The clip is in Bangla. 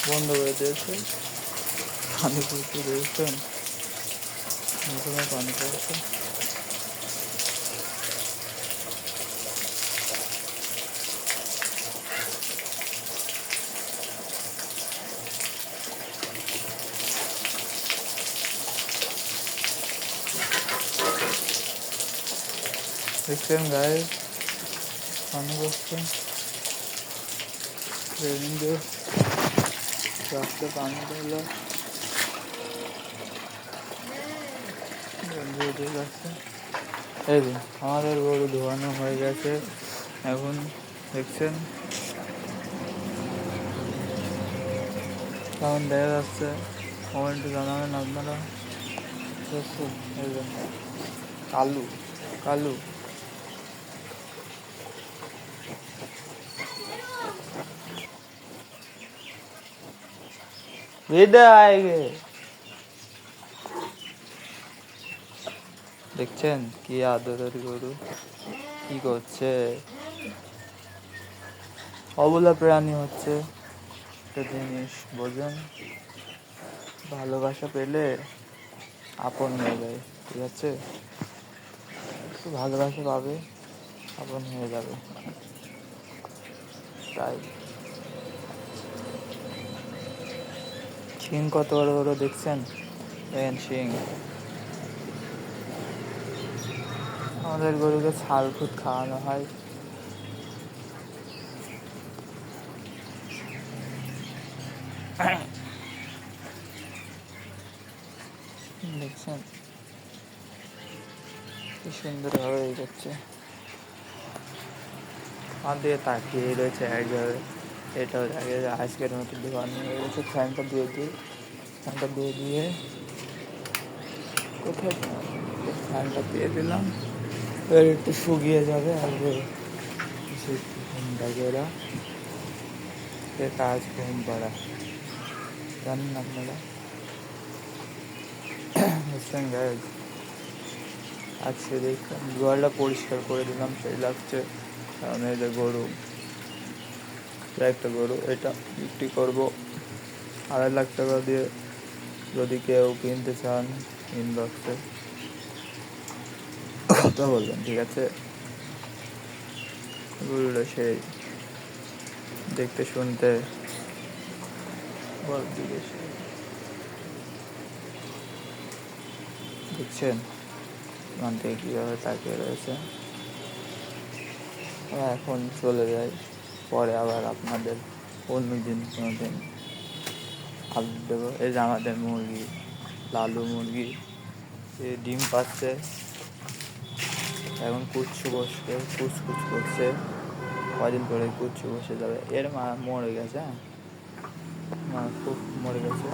বন্ধ করে দিয়েছে। পানি পড়তে দেখছেন, পানি পড়ছে। দেখছেন গায়ে পানি পড়ছে, রেলিং দিয়ে রাস্তায় পানি ঢেলে যাচ্ছে। এই যে আমাদের গরু ধোয়ানো হয়ে গেছে। এখন দেখছেন কেমন দেখা যাচ্ছে, কমেন্টে জানাবেন আপনারা। দেখছেন এই যে কালু কালু বিদায়। দেখছেন কি আদরের গরু কি করছে, অবলা প্রাণী হচ্ছে একটা জিনিস বোঝেন। ভালোবাসা পেলে আপন হয়ে যায়, ঠিক আছে? একটু ভালোবাসা পাবে, আপন হয়ে যাবে। তাই শিং কত বড় বড় দেখছেন, শিং। আমাদের গরুকে ছাল খুদ খাওয়ানো হয়। দেখছেন কি সুন্দরভাবে করছে, আমার দিকে তাকিয়ে রয়েছে এক জায়গায়। এটাও জায়গায় আজকের মতো দোকান হয়ে গেছে। ফ্যানটা দিয়ে কোথায় ফ্যানটা দিয়ে দিলাম, এবার একটু শুকিয়ে যাবে। আর ঘুম থাকে ওরা, কাজ ঘুম পাড়া, জানেন আপনারা। বুঝছেন গাইজ, আজকে দেখলাম গোয়ালটা পরিষ্কার করে দিলাম, সেই লাগছে। কারণ এই যে গরু, একটা গরু, এটা বিক্রি করবো 2.5 লাখ টাকা দিয়ে। যদি কেউ কিনতে চান ইনবক্সে কথা বলবেন, ঠিক আছে? গরুটা সেই দেখতে শুনতে দেখছেন ওখান থেকে কীভাবে তাকিয়ে রয়েছে। এখন চলে যাই, পরে আবার আপনাদের অন্য দিন কোনো দিন আপডেট দেবো। এই যে আমাদের মুরগি, লালু মুরগি, এ ডিম পাচ্ছে, এখন কুচ্ছু কুচকুচ করছে। কদিন পরে কুচ্ছু বসে যাবে। এর মা মরে গেছে, হ্যাঁ, মা খুব মরে গেছে।